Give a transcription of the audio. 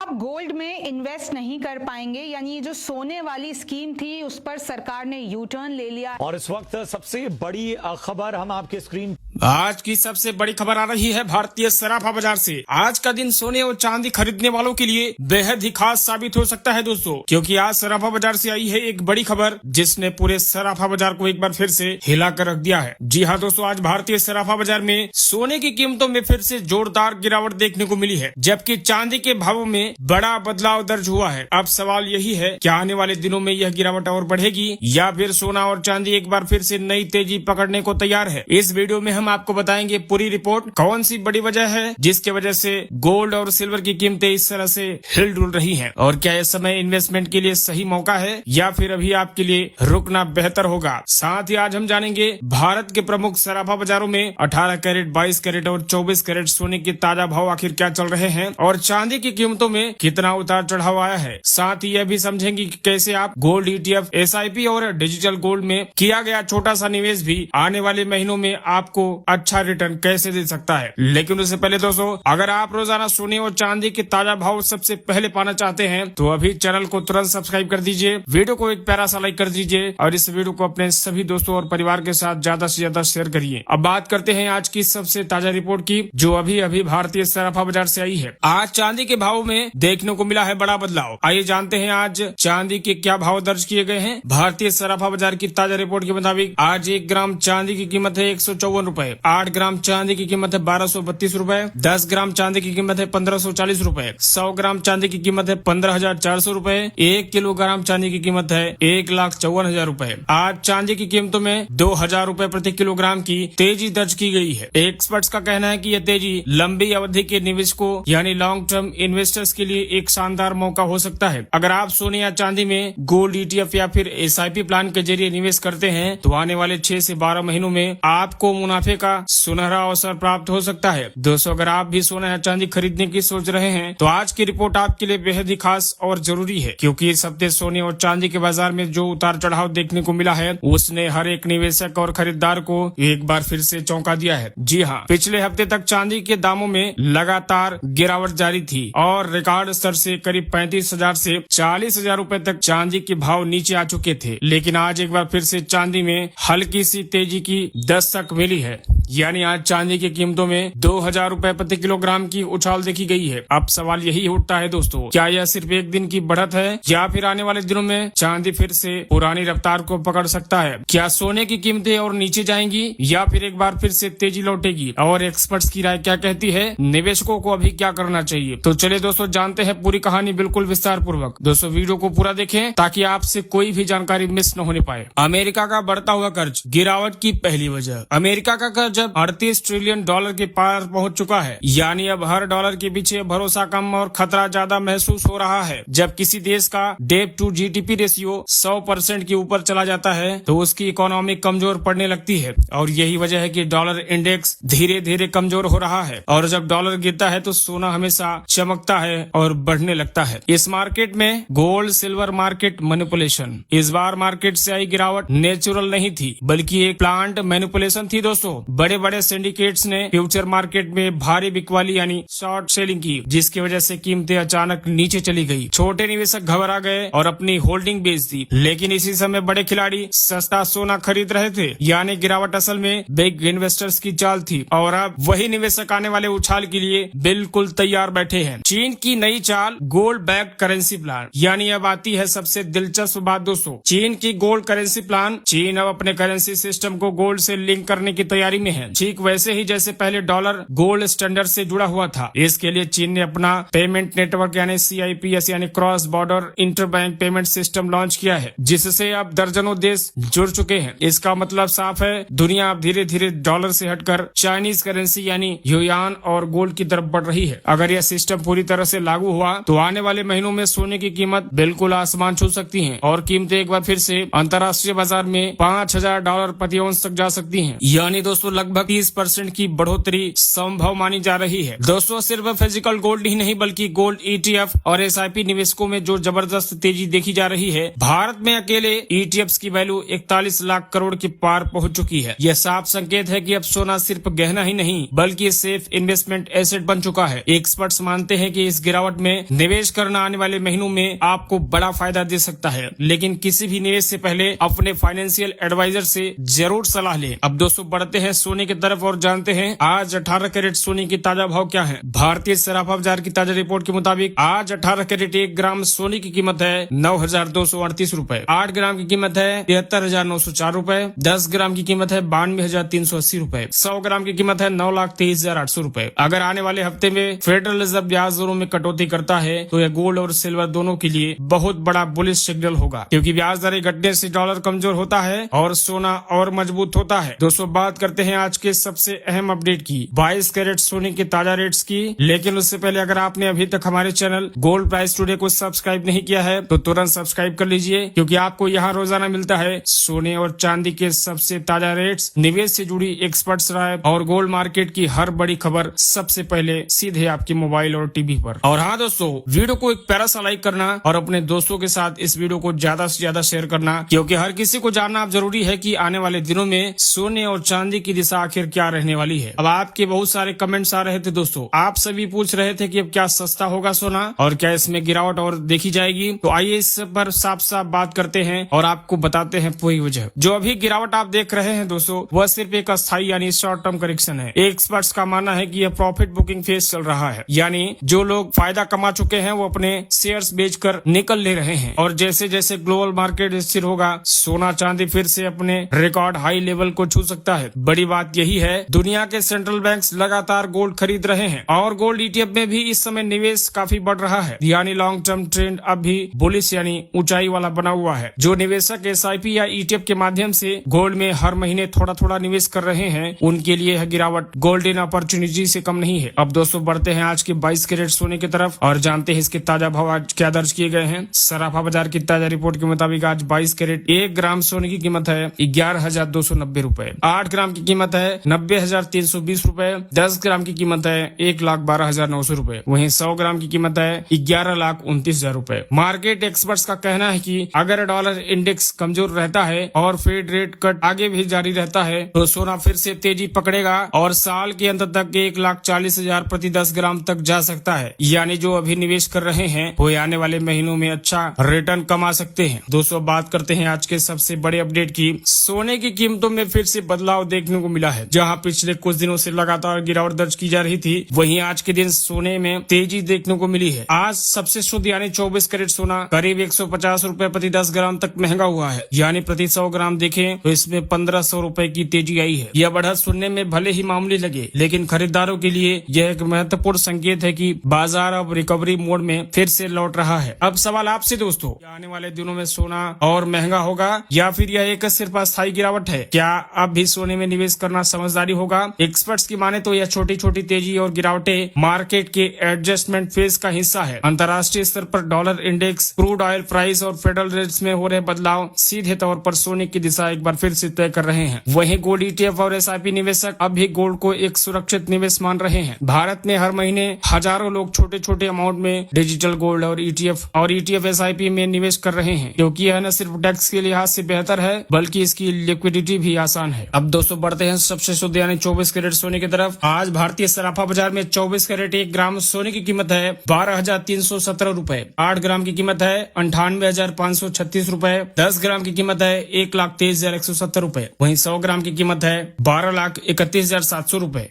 आप गोल्ड में इन्वेस्ट नहीं कर पाएंगे, यानी ये जो सोने वाली स्कीम थी उस पर सरकार ने यू टर्न ले लिया। और इस वक्त सबसे बड़ी खबर हम आपके स्क्रीन आज की सबसे बड़ी खबर आ रही है भारतीय सराफा बाजार से। आज का दिन सोने और चांदी खरीदने वालों के लिए बेहद ही खास साबित हो सकता है दोस्तों, क्योंकि आज सराफा बाजार से आई है एक बड़ी खबर जिसने पूरे सराफा बाजार को एक बार फिर से हिला कर रख दिया है। जी हाँ दोस्तों, आज भारतीय सराफा बाजार में सोने की कीमतों में फिर से जोरदार गिरावट देखने को मिली है, जबकि चांदी के भावों में बड़ा बदलाव दर्ज हुआ है। अब सवाल यही है, क्या आने वाले दिनों में यह गिरावट और बढ़ेगी या फिर सोना और चांदी एक बार फिर से नई तेजी पकड़ने को तैयार है। इस वीडियो में हम आपको बताएंगे पूरी रिपोर्ट, कौन सी बड़ी वजह है जिसके वजह से गोल्ड और सिल्वर की कीमतें इस तरह से हिल डुल रही हैं, और क्या यह समय इन्वेस्टमेंट के लिए सही मौका है या फिर अभी आपके लिए रुकना बेहतर होगा। साथ ही आज हम जानेंगे भारत के प्रमुख सराफा बाजारों में 18 कैरेट, 22 कैरेट और 24 कैरेट सोने के ताजा भाव आखिर क्या चल रहे हैं और चांदी की कीमतों में कितना उतार चढ़ाव आया है। साथ ही यह भी समझेंगे कि कैसे आप गोल्ड ETF, SIP और डिजिटल गोल्ड में किया गया छोटा सा निवेश भी आने वाले महीनों में आपको अच्छा रिटर्न कैसे दे सकता है। लेकिन उससे पहले दोस्तों, अगर आप रोजाना सोने और चांदी के ताजा भाव सबसे पहले पाना चाहते हैं तो अभी चैनल को तुरंत सब्सक्राइब कर दीजिए, वीडियो को एक प्यारा सा लाइक कर दीजिए और इस वीडियो को अपने सभी दोस्तों और परिवार के साथ ज्यादा से ज्यादा शेयर करिए। अब बात करते हैं आज की सबसे ताजा रिपोर्ट की, जो अभी अभी भारतीय सराफा बाजार से आई है। आज चांदी के भाव में देखने को मिला है बड़ा बदलाव। आइए जानते हैं आज चांदी के क्या भाव दर्ज किए गए हैं। भारतीय सराफा बाजार की ताजा रिपोर्ट के मुताबिक आज 1 ग्राम चांदी की कीमत है 154 रूपए, 8 ग्राम चांदी की कीमत है 1232 रूपए, 10 ग्राम चांदी की कीमत है 1540 रूपए, 100 ग्राम चांदी की कीमत है 15,400 रूपए, 1 किलोग्राम चांदी की कीमत है 1,54,000 रूपए। आज चांदी की कीमतों में 2,000 रूपए प्रति किलोग्राम की तेजी दर्ज की गई है। एक्सपर्ट्स का कहना है कि यह तेजी लंबी अवधि के निवेशकों यानी लॉन्ग टर्म इन्वेस्टर्स के लिए एक शानदार मौका हो सकता है। अगर आप सोने या चांदी में गोल्ड ETF या फिर SIP प्लान के जरिए निवेश करते हैं तो आने वाले 6 से 12 महीनों में आपको मुनाफे का सुनहरा अवसर प्राप्त हो सकता है। दोस्तों, अगर आप भी सोना या चांदी खरीदने की सोच रहे हैं तो आज की रिपोर्ट आपके लिए बेहद ही खास और जरूरी है, क्योंकि इस हफ्ते सोने और चांदी के बाजार में जो उतार चढ़ाव देखने को मिला है उसने हर एक निवेशक और खरीदार को एक बार फिर से चौंका दिया है। जी हाँ, पिछले हफ्ते तक चांदी के दामों में लगातार गिरावट जारी थी और रिकॉर्ड स्तर से करीब 35,000 से 40,000 रूपए तक चांदी के भाव नीचे आ चुके थे। लेकिन आज एक बार फिर से चांदी में हल्की सी तेजी की दस्तक मिली है, यानी आज चांदी की कीमतों में 2,000 रूपए प्रति किलोग्राम की उछाल देखी गई है। अब सवाल यही उठता है दोस्तों, क्या यह सिर्फ एक दिन की बढ़त है या फिर आने वाले दिनों में चांदी फिर से पुरानी रफ्तार को पकड़ सकता है। क्या सोने की कीमतें और नीचे जाएंगी या फिर एक बार फिर से तेजी लौटेगी, और एक्सपर्ट्स की राय क्या कहती है, निवेशकों को अभी क्या करना चाहिए। तो चलिए दोस्तों, जानते हैं पूरी कहानी बिल्कुल विस्तार पूर्वक। दोस्तों, वीडियो को पूरा देखें ताकि आपसे कोई भी जानकारी मिस न होने पाए। अमेरिका का बढ़ता हुआ कर्ज, गिरावट की पहली वजह। अमेरिका का कर्ज अब 38 ट्रिलियन डॉलर के पार पहुंच चुका है, यानी अब हर डॉलर के पीछे भरोसा कम और खतरा ज्यादा महसूस हो रहा है। जब किसी देश का डेट टू GDP रेशियो 100% के ऊपर चला जाता है तो उसकी इकोनॉमी कमजोर पड़ने लगती है, और यही वजह है कि डॉलर इंडेक्स धीरे धीरे कमजोर हो रहा है। और जब डॉलर गिरता है तो सोना हमेशा चमकता है और बढ़ने लगता है। इस मार्केट में गोल्ड सिल्वर मार्केट मैनिपुलेशन, इस बार मार्केट से आई गिरावट नेचुरल नहीं थी बल्कि एक प्लांट मैनिपुलेशन थी। दोस्तों, बड़े बड़े सिंडिकेट्स ने फ्यूचर मार्केट में भारी बिकवाली यानी शॉर्ट सेलिंग की, जिसकी वजह से कीमतें अचानक नीचे चली गई। छोटे निवेशक घबरा गए और अपनी होल्डिंग बेच दी, लेकिन इसी समय बड़े खिलाड़ी सस्ता सोना खरीद रहे थे, यानी गिरावट असल में बिग इन्वेस्टर्स की चाल थी। और अब वही निवेशक आने वाले उछाल के लिए बिल्कुल तैयार बैठे हैं। चीन की नई चाल, गोल्ड बैक्ड करेंसी प्लान, यानी अब आती है सबसे दिलचस्प बात दोस्तों, चीन की गोल्ड करेंसी प्लान। चीन अब अपने करेंसी सिस्टम को गोल्ड से लिंक करने की तैयारी में है, ठीक वैसे ही जैसे पहले डॉलर गोल्ड स्टैंडर्ड से जुड़ा हुआ था। इसके लिए चीन ने अपना पेमेंट नेटवर्क यानी CIPS यानी cross border interbank payment system launch किया है, जिससे अब दर्जनों देश जुड़ चुके हैं। इसका मतलब साफ है, दुनिया अब धीरे धीरे डॉलर से हटकर चाइनीज करेंसी यानी युआन और गोल्ड की तरफ बढ़ रही है। अगर यह सिस्टम पूरी तरह से लागू हुआ तो आने वाले महीनों में सोने की कीमत बिल्कुल आसमान छू सकती है और कीमतें एक बार फिर से अंतर्राष्ट्रीय बाजार में $5,000 प्रति औंस तक जा सकती है। यानी दोस्तों, दोस्तों लगभग 30% की बढ़ोतरी संभव मानी जा रही है। दोस्तों सिर्फ फिजिकल गोल्ड ही नहीं बल्कि गोल्ड ETF और SIP निवेशकों में जो जबरदस्त तेजी देखी जा रही है, भारत में अकेले ETFs की वैल्यू 41 लाख करोड़ के पार पहुंच चुकी है। यह साफ संकेत है कि अब सोना सिर्फ गहना ही नहीं बल्कि सेफ इन्वेस्टमेंट एसेट बन चुका है। एक्सपर्ट्स मानते हैं कि इस गिरावट में निवेश करना आने वाले महीनों में आपको बड़ा फायदा दे सकता है, लेकिन किसी भी निवेश से पहले अपने फाइनेंशियल एडवाइजर से जरूर सलाह लें। अब दोस्तों बढ़ते हैं सोने की तरफ और जानते हैं आज 18 कैरेट सोने की ताजा भाव क्या है। भारतीय सराफा बाजार की ताजा रिपोर्ट के मुताबिक आज 18 कैरेट 1 ग्राम सोने की कीमत है 9,238 रूपए, 8 ग्राम की कीमत है 73,904 रूपए, 10 ग्राम की कीमत है 92,380 रूपए, 100 ग्राम की कीमत है 9,23,800 रूपए। अगर आने वाले हफ्ते में फेडरल रिजर्व ब्याज दरों में कटौती करता है तो यह गोल्ड और सिल्वर दोनों के लिए बहुत बड़ा बुलिश सिग्नल होगा, क्योंकि ब्याज दरें घटने से डॉलर कमजोर होता है और सोना और मजबूत होता है। दोस्तों बात करते हैं आज के सबसे अहम अपडेट की, 22 कैरेट सोने के ताजा रेट्स की। लेकिन उससे पहले अगर आपने अभी तक हमारे चैनल गोल्ड प्राइस टुडे को सब्सक्राइब नहीं किया है तो तुरंत सब्सक्राइब कर लीजिए, क्योंकि आपको यहाँ रोजाना मिलता है सोने और चांदी के सबसे ताजा रेट्स, निवेश से जुड़ी एक्सपर्ट्स राय और गोल्ड मार्केट की हर बड़ी खबर सबसे पहले सीधे आपके मोबाइल और टीवी पर। और हाँ दोस्तों, वीडियो को एक प्यारा सा लाइक करना और अपने दोस्तों के साथ इस वीडियो को ज्यादा से ज्यादा शेयर करना, क्योंकि हर किसी को जानना अब जरूरी है कि आने वाले दिनों में सोने और चांदी की दिशा आखिर क्या रहने वाली है। अब आपके बहुत सारे कमेंट्स आ रहे थे दोस्तों, आप सभी पूछ रहे थे कि अब क्या सस्ता होगा सोना और क्या इसमें गिरावट और देखी जाएगी। तो आइए इस पर साफ साफ बात करते हैं और आपको बताते हैं पूरी वजह। जो अभी गिरावट आप देख रहे हैं दोस्तों, वह सिर्फ एक अस्थायी यानी शॉर्ट टर्म करेक्शन है। एक्सपर्ट्स का मानना है कि यह प्रॉफिट बुकिंग फेज चल रहा है, यानी जो लोग फायदा कमा चुके हैं वो अपने शेयर्स बेचकर निकल ले रहे हैं और जैसे जैसे ग्लोबल मार्केट स्थिर होगा सोना चांदी फिर से अपने रिकॉर्ड हाई लेवल को छू सकता है। बड़ी बात यही है, दुनिया के सेंट्रल बैंक्स लगातार गोल्ड खरीद रहे हैं और गोल्ड ETF में भी इस समय निवेश काफी बढ़ रहा है, यानी लॉन्ग टर्म ट्रेंड अब भी बुलिश यानी ऊंचाई वाला बना हुआ है। जो निवेशक SIP या ETF के माध्यम से गोल्ड में हर महीने थोड़ा थोड़ा निवेश कर रहे हैं उनके लिए यह गिरावट गोल्डन अपॉर्चुनिटी से कम नहीं है। अब दोस्तों बढ़ते हैं आज के 22 कैरेट सोने की तरफ और जानते हैं इसके ताजा भाव आज क्या दर्ज किए गए हैं। सराफा बाजार की ताजा रिपोर्ट के मुताबिक आज 22 कैरेट 1 ग्राम सोने की कीमत है 11,290 रूपए, 8 ग्राम की कीमत है 90,320 रूपए, 10 ग्राम की कीमत है 1,12,900 रूपए, वहीं 100 ग्राम की कीमत है 11,29,000 रूपए। मार्केट एक्सपर्ट्स का कहना है कि अगर डॉलर इंडेक्स कमजोर रहता है और फेड रेट कट आगे भी जारी रहता है तो सोना फिर से तेजी पकड़ेगा और साल के अंत तक 1,40,000 प्रति 10 ग्राम तक जा सकता है, यानी जो अभी निवेश कर रहे हैं वो आने वाले महीनों में अच्छा रिटर्न कमा सकते हैं। दोस्तों बात करते हैं आज के सबसे बड़े अपडेट की, सोने की कीमतों में फिर से बदलाव देखने को मिला है। जहां पिछले कुछ दिनों से लगातार गिरावट दर्ज की जा रही थी, वहीं आज के दिन सोने में तेजी देखने को मिली है। आज सबसे शुद्ध यानी 24 कैरेट सोना करीब 150 रूपए प्रति 10 ग्राम तक महंगा हुआ है, यानी प्रति 100 ग्राम देखें तो इसमें 1,500 रूपए की तेजी आई है। यह बढ़त सुनने में भले ही मामूली लगे, लेकिन खरीदारों के लिए यह एक महत्वपूर्ण संकेत है कि बाजार अब रिकवरी मोड में फिर से लौट रहा है। अब सवाल आपसे दोस्तों, आने वाले दिनों में सोना और महंगा होगा या फिर यह एक सिर्फ अस्थायी गिरावट है? क्या अब भी सोने में निवेश करना समझदारी होगा? एक्सपर्ट्स की माने तो यह छोटी छोटी तेजी और गिरावटें मार्केट के एडजस्टमेंट फेज का हिस्सा है। अंतर्राष्ट्रीय स्तर पर dollar index, crude oil price और फेडरल रेट्स में हो रहे बदलाव सीधे तौर पर सोने की दिशा एक बार फिर से तय कर रहे हैं। वहीं गोल्ड ETF और SIP निवेशक अब भी गोल्ड को एक सुरक्षित निवेश मान रहे हैं। भारत में हर महीने हजारों लोग छोटे छोटे अमाउंट में डिजिटल गोल्ड और ETF SIP में निवेश कर रहे हैं, क्योंकि यह न सिर्फ टैक्स के लिहाज से बेहतर है बल्कि इसकी लिक्विडिटी भी आसान है। अब दोस्तों बढ़ते हैं सबसे शुद्ध यानी 24 कैरेट सोने की तरफ। आज भारतीय सराफा बाजार में 24 कैरेट 1 ग्राम सोने की कीमत है 12,317 रूपए, 8 ग्राम की कीमत है 98,536 रूपए, 10 ग्राम की कीमत है 1,23,170 रूपए, वहीं 100 ग्राम की कीमत है 12,31,700 रूपए।